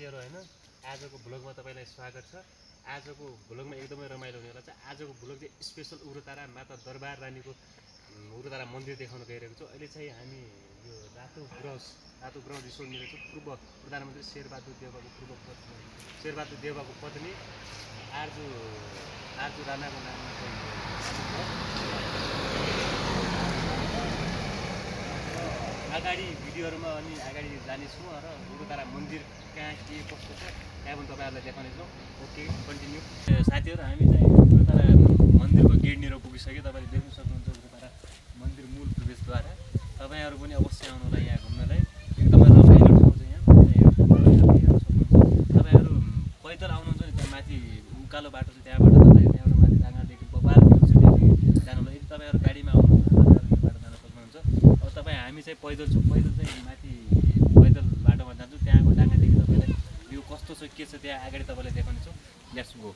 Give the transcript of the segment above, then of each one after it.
साथीहरु हैन आजको भ्लगमा तपाईलाई स्वागत छ। आजको भ्लगमा एकदमै रमाइलो हुनेवाला छ। आजको भ्लग चाहिँ स्पेशल उग्रतारा माता दरबार रानीको उग्रतारा मन्दिर देखाउन गइरहेको छु। अहिले चाहिँ हामी यो रातो ग्रह रिसोर्ट मिलेको पूर्व प्रधानमन्त्री शेरबहादुर देउवाको पत्नी आरजु राणाको नाममा अगाडि भिडियोहरुमा अनि अगाडि जानेछु र उग्रतारा मन्दिर कहाँ के कस्तो छ त्यहाँ पनि तपाईहरुलाई देखाउनेछु। Okay continue. साथीहरु हामी चाहिँ उग्रतारा मन्दिरको गेटनिर पुगिसक्यो। तपाईले देख्न सक्नुहुन्छ उग्रतारा मन्दिर मूल प्रवेशद्वार। तपाईहरु पनि अवश्य आउनु होला यहाँ घुम्नलाई। एकदमै रमाइलो ठाउँ छ यहाँ। तपाईहरु पैदल आउनुहुन्छ नि त्यहाँ माथि उकालो बाटो छ त्यहाँबाट तपाईहरु त्यहाँबाट माथि डाँगादेखि बबाल भ्यू छ त्यहाँदेखि जानुलाई। यदि तपाईहरु गाडीमा आउनुहुन्छ तपाईहरु यो बाटो जान सक्नुहुन्छ। अब तपाई हामी चाहिँ पैदल चाहिँ माथि पैदल बाटोमा जान्छु। त्यहाँको डाँगादेखि तपाईलाई यो कस्तो छ के छ त्यहाँ अगाडि तपाईलाई देखाउने छु। Let's go.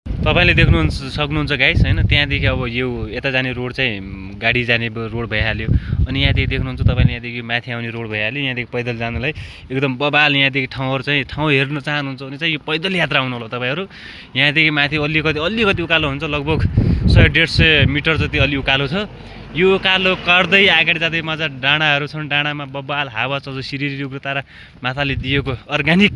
तपाईले देख्नु सक्नुहुन्छ गाइस हैन त्यहाँदेखि अब यो यता जाने रोड चाहिँ गाडी जाने रोड भइहाल्यो। अनि यहाँदेखि देख्नुहुन्छ तपाईले यहाँदेखि माथि आउने रोड भइहाल्यो। यहाँदेखि पैदल जानलाई एकदम बबाल यहाँदेखि ठाउँ हेर्न चाहनुहुन्छ भने चाहिँ यो पैदल यात्रा आउनु होला तपाईहरु। यहाँदेखि माथि अलिकति उकालो हुन्छ, लगभग 100-150 मिटर जति अलि उकालो छ। यो उकालो कर्दै अगाडि जाँदै मजा डाँडाहरू छन्। डाँडामा बबाल हावा छ जो सिरिरी उग्रतारा माताले दिएको अर्ग्यानिक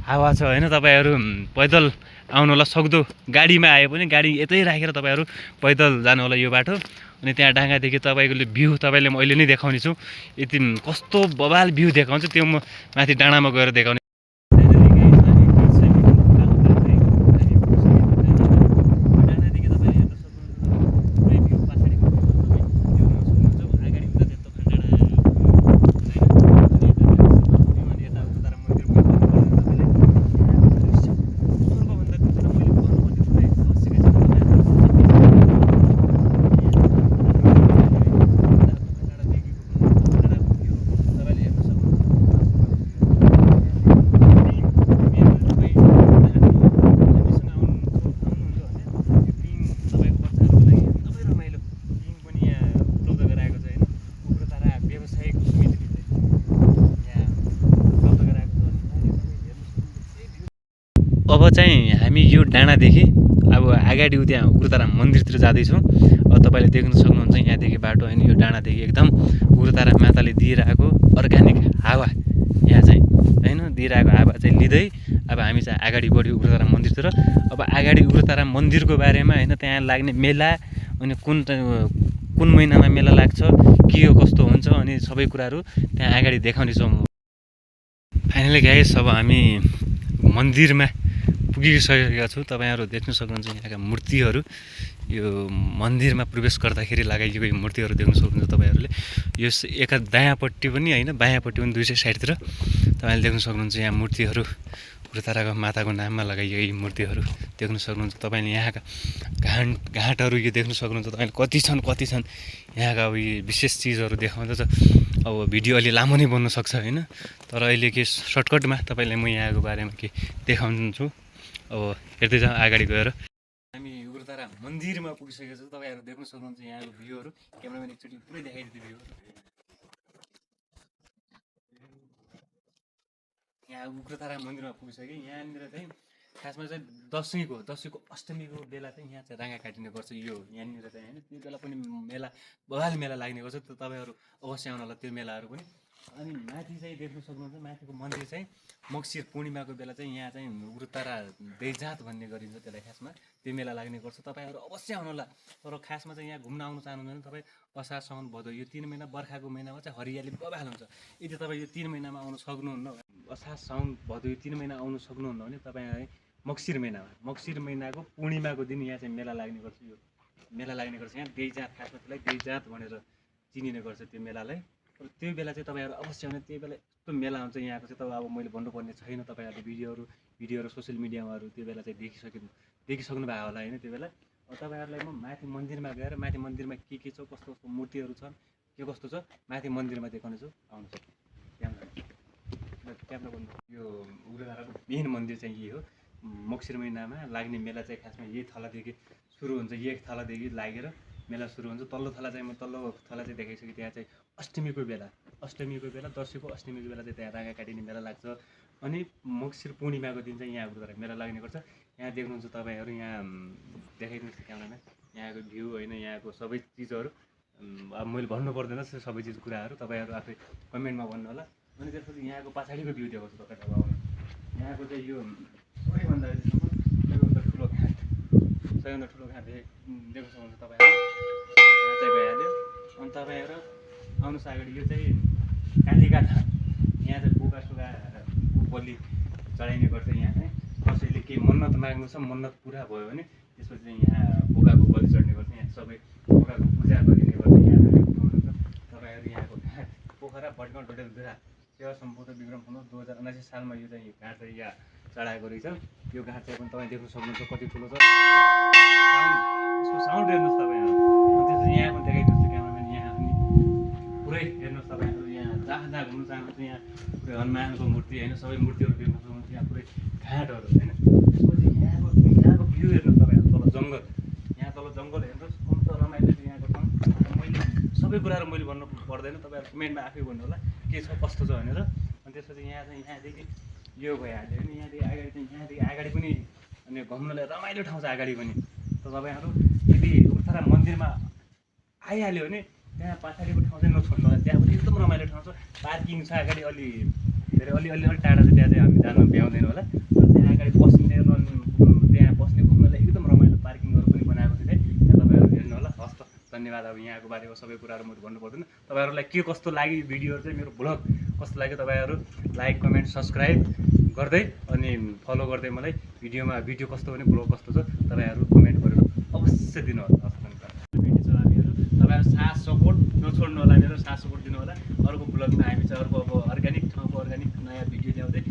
हावा छ हैन। तपाईहरु पैदल आउनु होला। सक्दो गाडीमा आए पनि गाडी यतै राखेर तपाईहरु पैदल जानु होला यो बाटो। अनि त्यहाँ डाँगादेखि तपाईको भ्यू तपाईले म अहिले नै देखाउने छु। यति कस्तो बबाल भ्यू देखाउँछु त्यो म माथि डाँडामा गएर देखाउने। अब चाहिँ हामी यो डाँडादेखि अब अगाडि त्यहाँ उग्रतारा मन्दिरतिर जाँदैछौँ। अब तपाईले देख्न सक्नुहुन्छ यहाँदेखि बाटो हैन यो डाँडादेखि एकदम उग्रतारा माताले दिइरहेको अर्ग्यानिक हावा यहाँ चाहिँ हैन दिइरहेको हावा चाहिँ लिँदै अब हामी चाहिँ अगाडि बढ्यो उग्रतारा मन्दिरतिर। अब अगाडि उग्रतारा मन्दिरको बारेमा हैन त्यहाँ लाग्ने मेला अनि कुन महिनामा मेला लाग्छ के हो कस्तो हुन्छ अनि सबै कुराहरू त्यहाँ अगाडि देखाउने छौँ। फाइनली गाइस अब हामी मन्दिरमा पुगिसकेका छु। तपाईहरु देख्न सक्नुहुन्छ यहाँका मूर्तिहरू। यो मन्दिरमा प्रवेश गर्दाखेरि लगाइएको यो मूर्तिहरू देख्न सक्नुहुन्छ तपाईहरुले। यो एका दायाँपट्टि पनि हैन बायाँपट्टि पनि दुई साइडतिर तपाईले देख्न सक्नुहुन्छ यहाँ मूर्तिहरू उग्रताराको माताको नाममा लगाइएको यी मूर्तिहरू देख्न सक्नुहुन्छ। तपाईले यहाँका घाटहरू यो देख्न सक्नुहुन्छ। तपाईले कति छन् यहाँका अब यी विशेष चीजहरू देखाउँदछ। अब भिडियो अलि लामो नै बन्न सक्छ हैन, तर अहिले के सर्टकटमा तपाईलाई म यहाँको बारेमा के देखाउँछु। अब हेर्दै जाउँ अगाडि गएर। हामी उग्रतारा मन्दिरमा पुगिसकेका छौँ। तपाईहरु देख्न सक्नुहुन्छ यहाँको भ्यूहरू। क्यामेराम्यान एकचोटि पुरै देखाइदिनु भ्यूहरू। यहाँ उग्रतारा मन्दिरमा पुगिसके। यहाँनिर चाहिँ खासमा चाहिँ दशैंको अष्टमीको बेला चाहिँ यहाँ चाहिँ राँगा काटिने गर्छ। यो यहाँनिर चाहिँ हैन त्यो बेला पनि मेला बबाल मेला लाग्ने गर्छ। त्यो तपाईहरु अवश्य आउनु होला त्यो मेलाहरू पनि। अनि माथि चाहिँ देख्न सक्नुहुन्छ माथिको मन्दिर चाहिँ मक्सिर पूर्णिमाको बेला चाहिँ यहाँ चाहिँ उग्रतारा दैजात भन्ने गरिन्छ त्यसलाई। खासमा त्यो मेला लाग्ने गर्छ। तपाईहरु अवश्य आउनु होला। तर खासमा चाहिँ यहाँ घुम्न आउन चाहनुहुन्छ भने तपाई असार साउन भदौ यो 3 महिना बर्खाको महिनामा चाहिँ हरियाली बबाल हुन्छ। यदि तपाई यो 3 महिनामा आउन सक्नुहुन्न असार साउन भदौ यो 3 महिना आउन सक्नुहुन्न भने तपाईलाई मक्सिर महिनाको पूर्णिमाको दिन यहाँ चाहिँ मेला लाग्ने गर्छ। यो मेला लाग्ने गर्छ यहाँ दैजात। खासमा त्यसलाई दैजात भनेर चिनिने गर्छ त्यो मेलालाई। त्यो बेला चाहिँ तपाईहरु अवश्य आउने। त्यो बेला यस्तो मेला हुन्छ यहाँको चाहिँ। अब मैले भन्नुपर्ने छैन। तपाईहरुले भिडियोहरु सोशल मिडियामाहरु त्यो बेला चाहिँ देखिसक्नु भएको होला हैन। त्यो बेला अब तपाईहरुलाई म माथि मन्दिरमा गएर माथि मन्दिरमा के छ कस्तो मूर्तिहरू छन् के कस्तो छ माथि मन्दिरमा देखाउने छु। आउनुहोस्। क्यामेरा बन्द। यो उग्रताराको मेन मन्दिर चाहिँ यही हो। मक्सिर महिनामा लाग्ने मेला चाहिँ खासमा यही थलादेखि सुरु हुन्छ। यही थलादेखि लागेर मेला सुरु हुन्छ। तल्लो थला चाहिँ देखाइसक्यो। त्यहाँ चाहिँ अष्टमीको बेला दशैंको अष्टमीको बेला चाहिँ त्यहाँ राँगा काटिने मेला लाग्छ। अनि मङ्सिर पूर्णिमाको दिन चाहिँ यहाँ उग्रतारा मेला लाग्ने गर्छ। यहाँ देख्नुहुन्छ तपाईँहरू, यहाँ देखाइदिनुहोस् क्यामेराम्यान, यहाँको भ्यू होइन, यहाँको सबै चिजहरू। अब मैले भन्नु पर्दैन सबै चिज कुराहरू, तपाईँहरू आफै कमेन्टमा भन्नु होला। अनि त्यसपछि यहाँको पछाडिको भ्यू देखाउँछु तपाईँहरू। अब यहाँको चाहिँ यो सबैभन्दा ठुलो घाट, सबैभन्दा ठुलो घाट देख्न सक्नुहुन्छ तपाईँहरू। घाट चाहिँ भइहाल्यो। अनि तपाईँहरू आउनुहोस् अगाडि, यो चाहिँ कालिका धाम। यहाँ चाहिँ बोका सुगा बलि चढाइने गर्छ। यहाँ चाहिँ कसैले केही मन्नत माग्नु छ, मन्नत पुरा भयो भने त्यसपछि चाहिँ यहाँ बोकाको बलि चढ्ने गर्छ। यहाँ सबै बोकाको पूजा गरिने गर्छ। यहाँ तपाईँहरू यहाँको घाट पोखरा भटगाउँ डडेलधुरा सेवा सम्पूर्ण विक्रम 2079 सालमा यो चाहिँ घाट चाहिँ यहाँ चढाएको रहेछ। यो घाट चाहिँ पनि तपाईँ देख्न सक्नुहुन्छ कति ठुलो छ। यसको साउन्ड हेर्नुहोस् तपाईँहरू। अनि त्यसपछि यहाँ पनि देखाइदिनुहोस् क्यामेराम्यान। यहाँ पनि पुरै हेर्नुहोस् तपाईँहरू, यहाँ जहाँ जहाँ घुम्नु चाहनुहुन्छ यहाँ पुरै हनुमानको मूर्ति होइन, सबै मूर्तिहरू देख्न सक्नुहुन्छ। यहाँ पुरै घाटहरू होइन। त्यसपछि यहाँको भ्यू हेर्नुहोस् तपाईँहरू, तल जङ्गल, यहाँ तल जङ्गल हेर्नुहोस्, कस्तो रमाइलो छ यहाँको ठाउँ। मैले सबै कुराहरू मैले भन्नु पर्दैन, तपाईँहरू कमेन्टमा आफै भन्नु होला के छ कस्तो छ भनेर। अनि त्यसपछि यहाँ चाहिँ यहाँदेखि यो भइहाल्यो होइन, यहाँदेखि अगाडि पनि अनि घुम्नलाई रमाइलो ठाउँ छ अगाडि पनि। त तपाईँहरू यदि उग्रतारा मन्दिरमा आइहाल्यो भने त्यहाँ पछाडिको ठाउँ चाहिँ नछोड्नु होला। त्यहाँ पनि एकदम रमाइलो ठाउँ छ। पार्किङ छ अगाडि, अलि टाढा छ, त्यहाँ चाहिँ हामी जानु भ्याउँदैन होला। त्यहाँ अगाडि बस्ने त्यहाँ बस्ने घुम्नलाई एकदम रमाइलो पार्किङहरू पनि बनाएको छ। त्यहाँ तपाईँहरू हेर्नु होला। हस् त, धन्यवाद। अब यहाँको बारेमा सबै कुराहरू मैले भन्नु पर्दैन। तपाईँहरूलाई के कस्तो लाग्यो भिडियोहरू चाहिँ, मेरो ब्लग कस्तो लाग्यो, तपाईँहरू लाइक कमेन्ट सब्सक्राइब गर्दै अनि फलो गर्दै मलाई भिडियो कस्तो भने ब्लग कस्तो छ तपाईँहरू कमेन्ट गरेर अवश्य दिनु होला। भिडियो छ हामीहरू, तपाईँहरू साथ सपोर्ट नछोड्नु होला, मेरो साथ सपोर्ट दिनु होला। अर्को ब्लगमा हामी चाहिँ अर्को अब अर्ग्यानिक ठाउँको अर्ग्यानिक नयाँ भिडियो ल्याउँदै